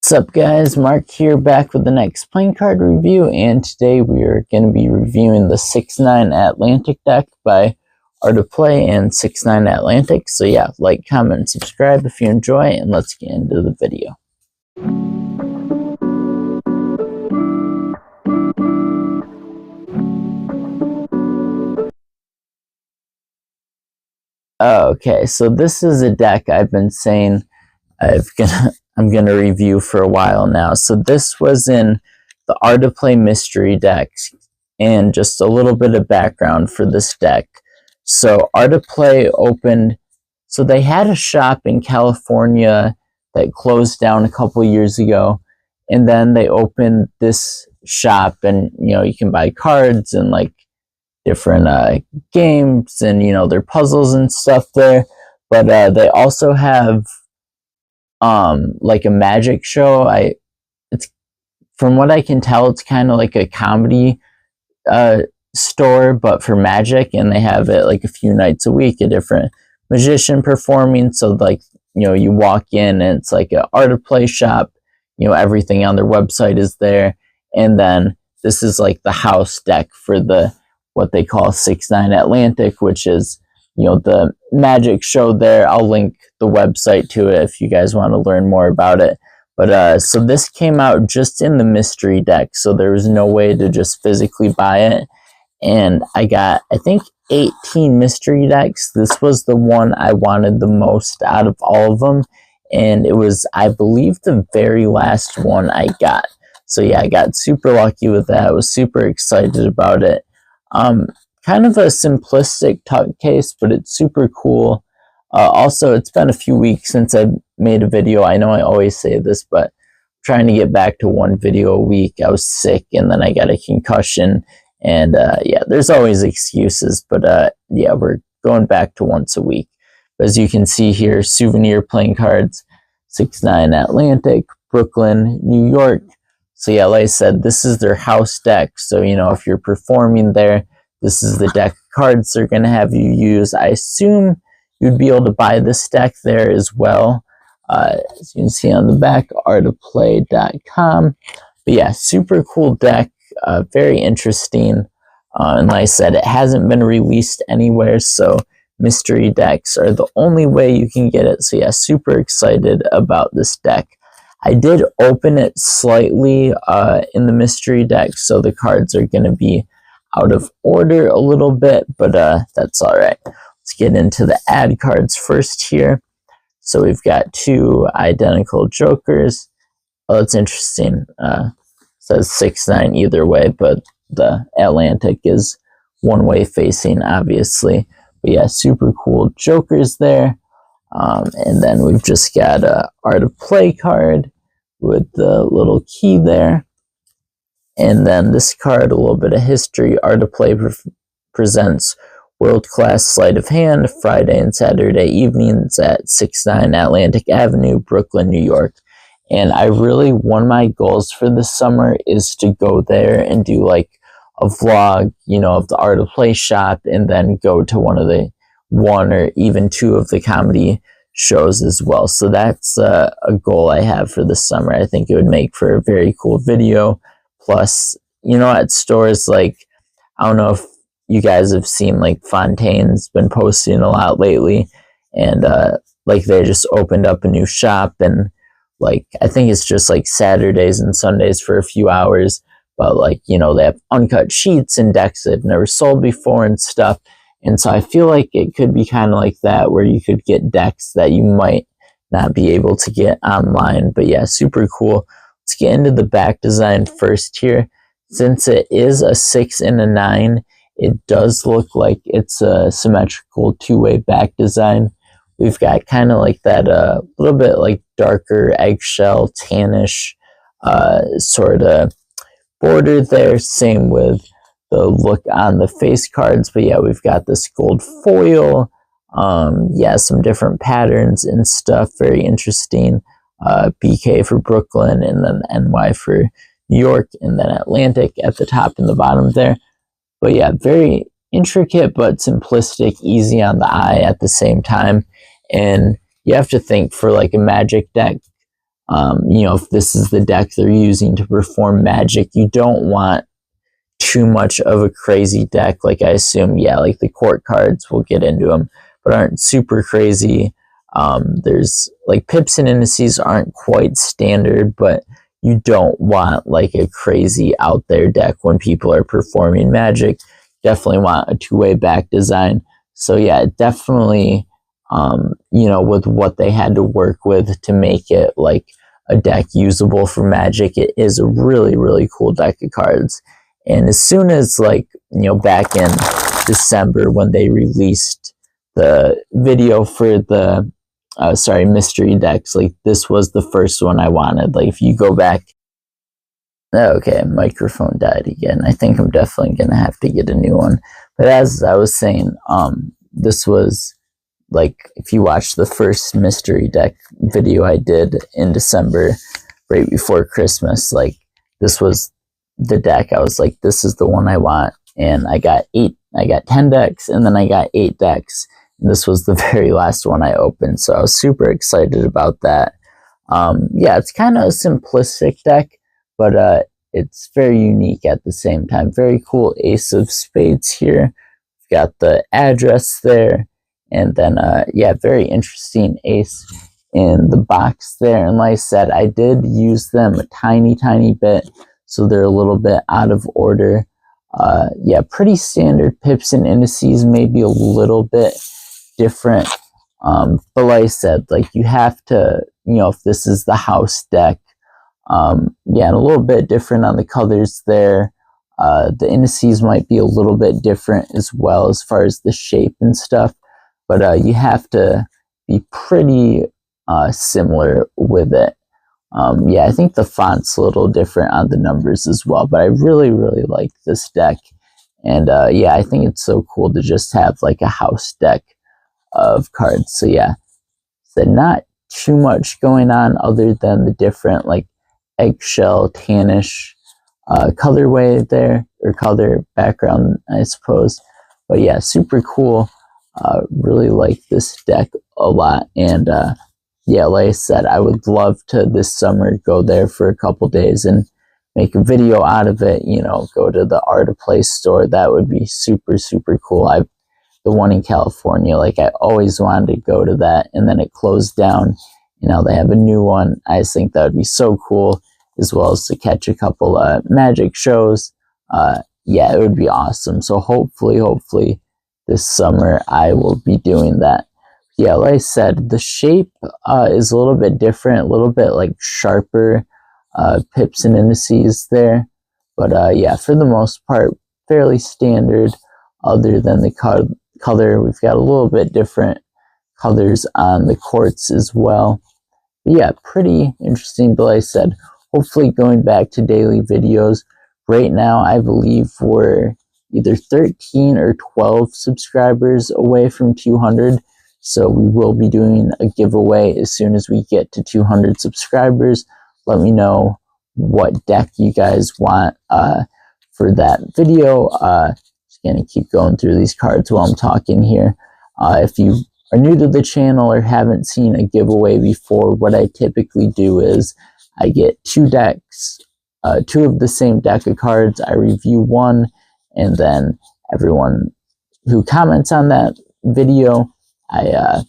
What's up guys, Mark here back with the next playing card review, and today we are going to be reviewing the 6-9 Atlantic deck by Art of Play and 6-9 Atlantic. So yeah, like, comment, and subscribe if you enjoy, and let's get into the video. Okay, so this is a deck I've been saying I'm gonna review for a while now. So this was in the Art of Play mystery decks, and just a little bit of background for this deck. So Art of Play opened, so they had a shop in California that closed down a couple years ago, and then they opened this shop, and you can buy cards and like different games and their puzzles and stuff there. But they also have like a magic show. It's, from what I can tell, it's kind of like a comedy store, but for magic, and they have it like a few nights a week, a different magician performing. So like you walk in and it's like an Art of Play shop. Everything on their website is there, and then this is like the house deck for the what they call 6-9 Atlantic, which is the magic show there. I'll link the website to it if you guys want to learn more about it. But so this came out just in the mystery deck, so there was no way to just physically buy it. And I got, I think, 18 mystery decks. This was the one I wanted the most out of all of them, and it was, I believe, the very last one I got. So yeah, I got super lucky with that. I was super excited about it. Kind of a simplistic tuck case, but it's super cool. Also, it's been a few weeks since I made a video. I know I always say this, but I'm trying to get back to one video a week. I was sick, and then I got a concussion, and yeah, there's always excuses, but yeah, we're going back to once a week. But as you can see here, souvenir playing cards, 6-9 Atlantic, Brooklyn, New York. So yeah, like I said, this is their house deck. So if you're performing there, this is the deck of cards they're going to have you use. I assume you'd be able to buy this deck there as well. As you can see on the back, artofplay.com. But yeah, super cool deck, very interesting. And like I said, it hasn't been released anywhere, so mystery decks are the only way you can get it. So yeah, super excited about this deck. I did open it slightly in the mystery deck, so the cards are going to be out of order a little bit, but that's all right. Let's get into the ad cards first here. So we've got two identical jokers. Oh, that's interesting. Says 6-9 either way, but the Atlantic is one way facing, obviously. But yeah, super cool jokers there. And then we've just got a Art of Play card with the little key there. And then this card, a little bit of history. Art of Play presents world-class sleight of hand Friday and Saturday evenings at 6-9 Atlantic Avenue, Brooklyn, New York. And I really, one of my goals for this summer is to go there and do like a vlog, of the Art of Play shop, and then go to one or even two of the comedy shows as well. So that's a goal I have for this summer. I think it would make for a very cool video. Plus, at stores like, I don't know if you guys have seen, like Fontaine's been posting a lot lately, and like they just opened up a new shop, and like I think it's just like Saturdays and Sundays for a few hours, but like they have uncut sheets and decks they've never sold before and stuff. And so I feel like it could be kind of like that, where you could get decks that you might not be able to get online. But yeah, super cool. Let's get into the back design first here. Since it is a 6 and a 9, it does look like it's a symmetrical two-way back design. We've got kind of like that little bit like darker eggshell tannish sort of border there. Same with the look on the face cards. But yeah, we've got this gold foil. Yeah, some different patterns and stuff. Very interesting. BK for Brooklyn, and then NY for New York, and then Atlantic at the top and the bottom there. But yeah, very intricate but simplistic, easy on the eye at the same time. And you have to think, for like a magic deck, You know, if this is the deck they're using to perform magic, you don't want too much of a crazy deck. Like I assume, yeah, like the court cards, we'll get into them, but aren't super crazy. There's like pips and indices aren't quite standard, but you don't want like a crazy out there deck when people are performing magic. Definitely want a two-way back design. So yeah, definitely, you know, with what they had to work with to make it like a deck usable for magic, it is a really, really cool deck of cards. And as soon as, like, you know, back in December when they released the video for the mystery decks, like this was the first one I wanted. Like if you go back, okay, microphone died again. I think I'm definitely gonna have to get a new one. But as I was saying, this was like, if you watch the first mystery deck video I did in December, right before Christmas, like this was the deck. I was like, this is the one I want. And I got 10 decks, and then I got 8 decks. And this was the very last one I opened. So I was super excited about that. Yeah, it's kind of a simplistic deck, but it's very unique at the same time. Very cool Ace of Spades here. We've got the address there. And then, yeah, very interesting ace in the box there. And like I said, I did use them a tiny, tiny bit, so they're a little bit out of order. Yeah, pretty standard pips and indices, maybe a little bit different. But like I said, like you have to, you know, if this is the house deck, yeah, and a little bit different on the colors there. The indices might be a little bit different as well as far as the shape and stuff. But you have to be pretty similar with it. Yeah, I think the font's a little different on the numbers as well, but I really, really like this deck. And yeah, I think it's so cool to just have like a house deck of cards. So yeah, so not too much going on other than the different like eggshell, tannish colorway there, or color background, I suppose. But yeah, super cool. Really like this deck a lot. And yeah, like I said, I would love to this summer go there for a couple days and make a video out of it, you know, go to the Art of Play store. That would be super, super cool. The one in California, like I always wanted to go to that, and then it closed down. You know, they have a new one. I just think that would be so cool, as well as to catch a couple magic shows. Yeah, it would be awesome. So hopefully this summer I will be doing that. Yeah, like I said, the shape is a little bit different, a little bit like sharper pips and indices there. But yeah, for the most part, fairly standard, other than the color. We've got a little bit different colors on the quartz as well. But yeah, pretty interesting. But like I said, hopefully going back to daily videos. Right now, I believe we're either 13 or 12 subscribers away from 200. So we will be doing a giveaway as soon as we get to 200 subscribers. Let me know what deck you guys want for that video. Just gonna keep going through these cards while I'm talking here. If you are new to the channel or haven't seen a giveaway before, what I typically do is I get 2 decks, 2 of the same deck of cards. I review one, and then everyone who comments on that video, I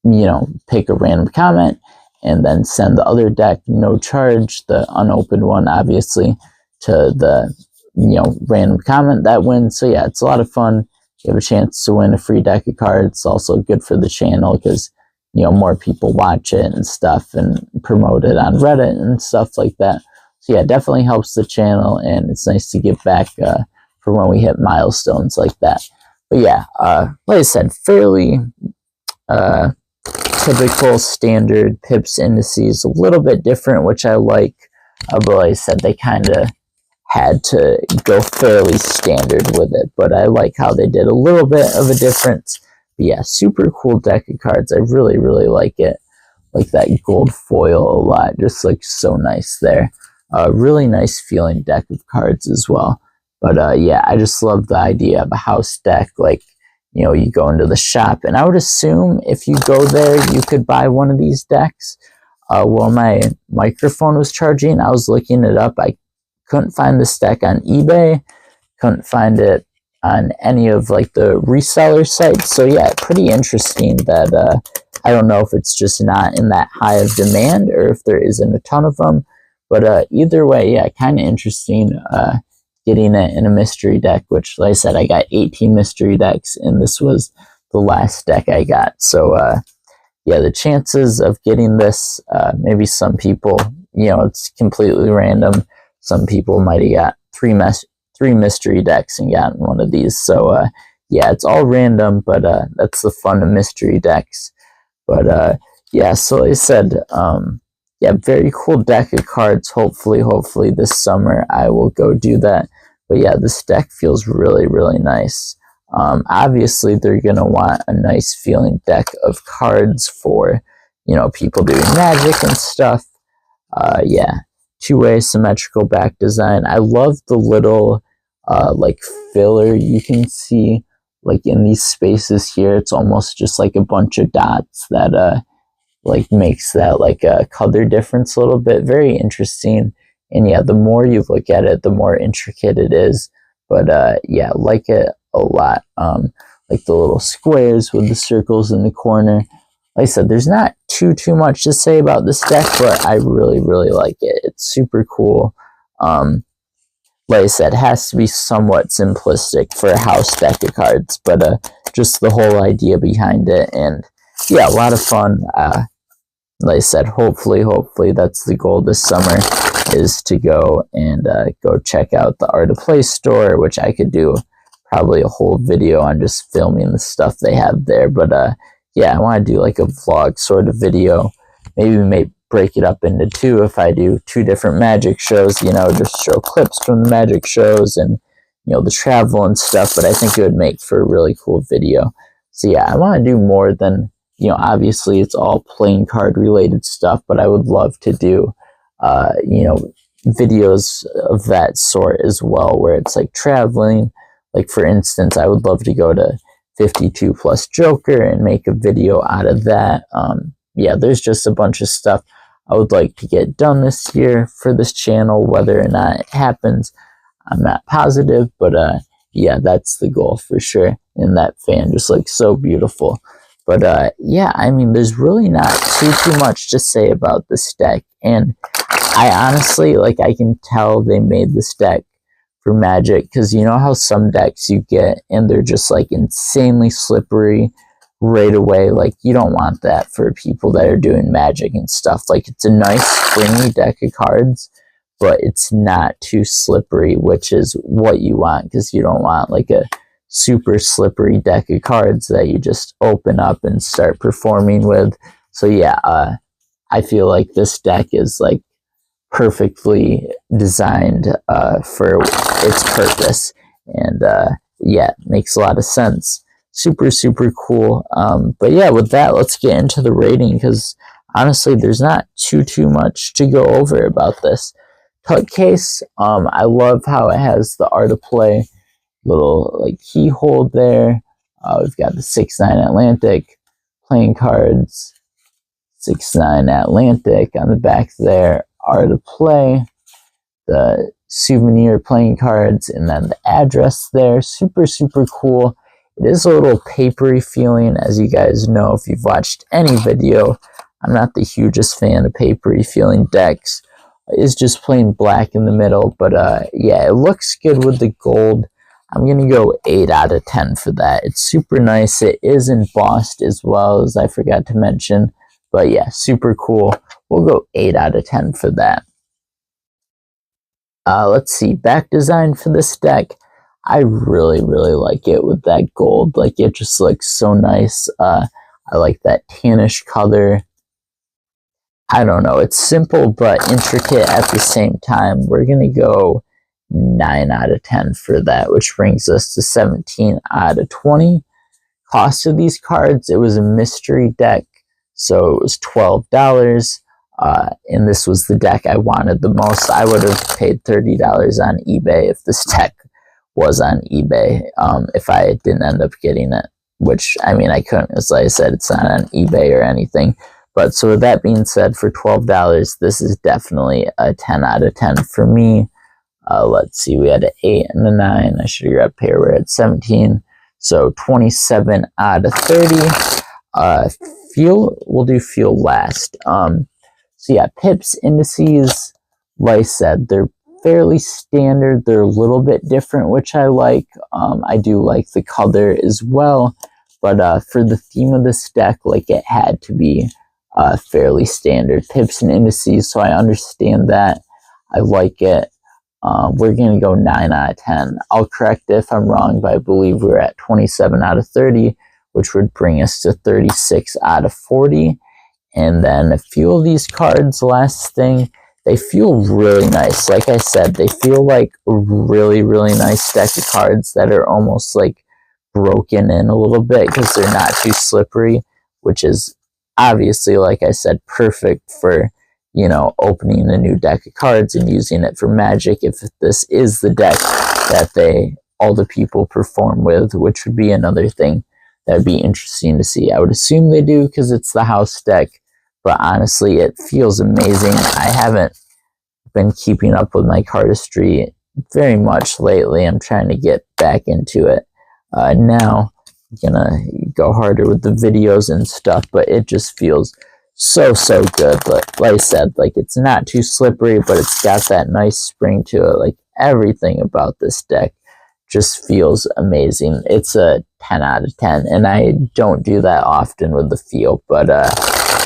you know, pick a random comment and then send the other deck, no charge, the unopened one obviously, to the, you know, random comment that wins. So yeah, it's a lot of fun. You have a chance to win a free deck of cards. It's also good for the channel because, you know, more people watch it and stuff, and promote it on Reddit and stuff like that. So yeah, it definitely helps the channel, and it's nice to give back for when we hit milestones like that. But yeah, like I said, fairly typical standard pips indices, a little bit different, which I like. But like I said, they kind of had to go fairly standard with it. But I like how they did a little bit of a difference. But yeah, super cool deck of cards. I really, really like it. Like that gold foil a lot. Just like so nice there. Really nice feeling deck of cards as well. But yeah, I just love the idea of a house deck. Like, you know, you go into the shop, and I would assume if you go there, you could buy one of these decks. while my microphone was charging. I was looking it up. I couldn't find this deck on eBay, couldn't find it on any of like the reseller sites. So yeah, pretty interesting that I don't know if it's just not in that high of demand or if there isn't a ton of them, but either way, yeah, kind of interesting getting it in a mystery deck, which, like I said, I got 18 mystery decks, and this was the last deck I got. So yeah, the chances of getting this, maybe some people, you know, it's completely random. Some people might have got three mystery decks and gotten one of these. So yeah, it's all random, but that's the fun of mystery decks. But yeah, so like I said, yeah, very cool deck of cards. Hopefully this summer I will go do that. But yeah, this deck feels really, really nice. Obviously, they're going to want a nice feeling deck of cards for, you know, people doing Magic and stuff. Yeah, two-way symmetrical back design. I love the little, like, filler you can see, like, in these spaces here. It's almost just like a bunch of dots that, like, makes that, like, a color difference a little bit. Very interesting. And yeah, the more you look at it, the more intricate it is. But yeah, like it a lot. Like the little squares with the circles in the corner. Like I said, there's not too much to say about this deck, but I really, really like it. It's super cool. Like I said, it has to be somewhat simplistic for a house deck of cards, but just the whole idea behind it. And yeah, a lot of fun. Like I said, hopefully that's the goal this summer, is to go and go check out the Art of Play store, which I could do probably a whole video on just filming the stuff they have there. But yeah, I want to do like a vlog sort of video. Maybe we may break it up into two if I do two different Magic shows, you know, just show clips from the Magic shows and, you know, the travel and stuff. But I think it would make for a really cool video. So yeah, I want to do more than, you know, obviously it's all playing card related stuff, but I would love to do, you know, videos of that sort as well, where it's like traveling. Like, for instance, I would love to go to 52 plus Joker and make a video out of that. Yeah, there's just a bunch of stuff I would like to get done this year for this channel. Whether or not it happens, I'm not positive, but yeah, that's the goal for sure. And that fan just looks so beautiful. But yeah, I mean, there's really not too much to say about this deck. And I honestly, like, I can tell they made this deck for Magic, because you know how some decks you get and they're just like insanely slippery right away. Like, you don't want that for people that are doing Magic and stuff. Like, it's a nice springy deck of cards, but it's not too slippery, which is what you want, because you don't want like a super slippery deck of cards that you just open up and start performing with. So yeah, I feel like this deck is like perfectly designed for its purpose, and yeah, it makes a lot of sense. Super cool. But yeah, with that, let's get into the rating, because honestly, there's not too much to go over about this. Cut case, I love how it has the Art of Play little like keyhole there. We've got the 6/9 Atlantic playing cards, 6/9 Atlantic on the back there, Art of Play, the souvenir playing cards, and then the address there. Super cool. It is a little papery feeling, as you guys know if you've watched any video. I'm not the hugest fan of papery feeling decks. It's just plain black in the middle, but yeah, it looks good with the gold. I'm going to go 8 out of 10 for that. It's super nice. It is embossed as well, as I forgot to mention. But yeah, super cool. We'll go 8 out of 10 for that. Let's see. Back design for this deck. I really like it with that gold. Like, it just looks so nice. I like that tannish color. I don't know. It's simple but intricate at the same time. We're going to go 9 out of 10 for that, which brings us to 17 out of 20. Cost of these cards, it was a mystery deck, so it was $12. And this was the deck I wanted the most. I would have paid $30 on eBay if this deck was on eBay, if I didn't end up getting it, which, I mean, I couldn't, as I said, it's not on eBay or anything. But so with that being said, for $12, this is definitely a 10 out of 10 for me. Let's see, we had an 8 and a 9. I should have grabbed pair. We're at 17. So 27 out of 30. Feel, we'll do feel last. So yeah, pips, indices, like I said, they're fairly standard. They're a little bit different, which I like. I do like the color as well. But for the theme of this deck, like, it had to be fairly standard. Pips and indices, so I understand that. I like it. We're going to go 9 out of 10. I'll correct it if I'm wrong, but I believe we're at 27 out of 30, which would bring us to 36 out of 40. And then a few of these cards, last thing, they feel really nice. Like I said, they feel like a really, really nice deck of cards that are almost like broken in a little bit because they're not too slippery, which is obviously, like I said, perfect for, you know, opening a new deck of cards and using it for Magic if this is the deck that all the people perform with, which would be another thing that would be interesting to see. I would assume they do because it's the house deck, but honestly, it feels amazing. I haven't been keeping up with my cardistry very much lately. I'm trying to get back into it. Now, I'm gonna go harder with the videos and stuff, but it just feels so good. But like I said, like, it's not too slippery, but it's got that nice spring to it. Like, everything about this deck just feels amazing. It's a 10 out of 10, and I don't do that often with the feel, but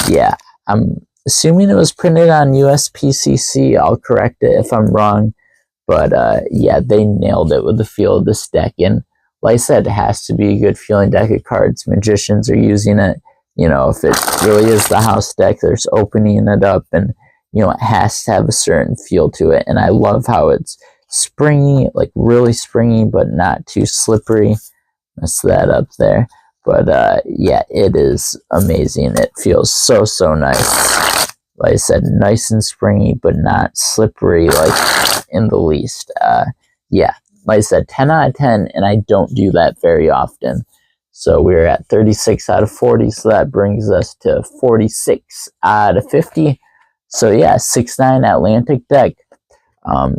yeah, I'm assuming it was printed on USPCC. I'll correct it if I'm wrong, but yeah, they nailed it with the feel of this deck. And like I said, it has to be a good feeling deck of cards. Magicians are using it. You know, if it really is the house deck, there's opening it up, and, you know, it has to have a certain feel to it. And I love how it's springy, like really springy, but not too slippery. Mess that up there. But yeah, it is amazing. It feels so nice. Like I said, nice and springy, but not slippery, like, in the least. Yeah, like I said, 10 out of 10, and I don't do that very often. So we're at 36 out of 40, so that brings us to 46 out of 50. So yeah, 6-9 Atlantic deck.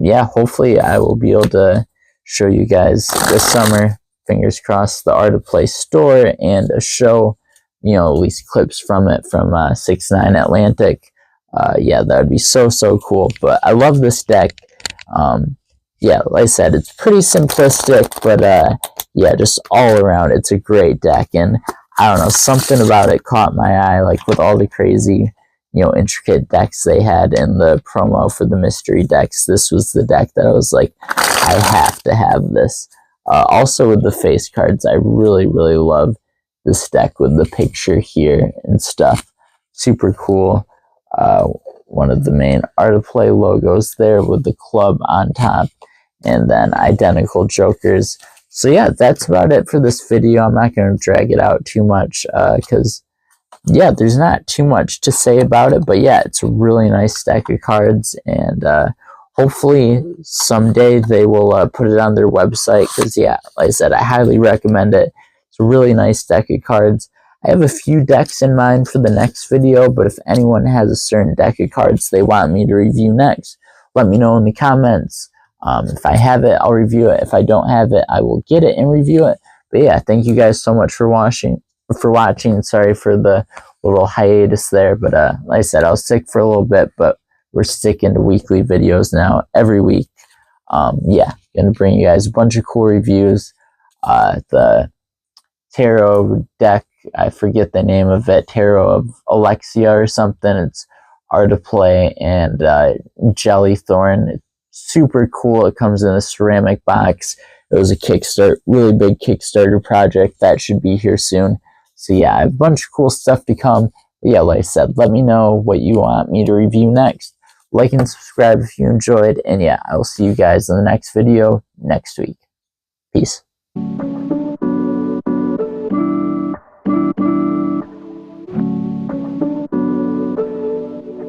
Yeah, hopefully I will be able to show you guys this summer, fingers crossed, the Art of Play store and a show, you know, at least clips from it from 6-9 Atlantic. Yeah, that would be so cool. But I love this deck. Yeah, like I said, it's pretty simplistic, but yeah, just all around, it's a great deck. And I don't know, something about it caught my eye, like with all the crazy, you know, intricate decks they had in the promo for the mystery decks. This was the deck that I was like, I have to have this. Also with the face cards, I really love this deck with the picture here and stuff. Super cool. One of the main Art of Play logos there with the club on top, and then identical jokers. So yeah, that's about it for this video. I'm not going to drag it out too much because yeah, there's not too much to say about it, but yeah, it's a really nice deck of cards, and hopefully someday they will put it on their website, because yeah, like I said, I highly recommend it. It's a really nice deck of cards. I have a few decks in mind for the next video, but if anyone has a certain deck of cards they want me to review next, let me know in the comments. If I have it, I'll review it. If I don't have it, I will get it and review it. But yeah, thank you guys so much for watching. Sorry for the little hiatus there, but like I said, I was sick for a little bit, but we're sticking to weekly videos now, every week. Yeah, gonna bring you guys a bunch of cool reviews. The tarot deck, I forget the name of it, Tarot of Alexia or something. It's Art of Play and Jellythorn. It's super cool. It comes in a ceramic box. It was a really big Kickstarter project that should be here soon. So yeah, I have a bunch of cool stuff to come. But yeah, like I said, let me know what you want me to review next. Like and subscribe if you enjoyed. And yeah, I will see you guys in the next video next week. Peace.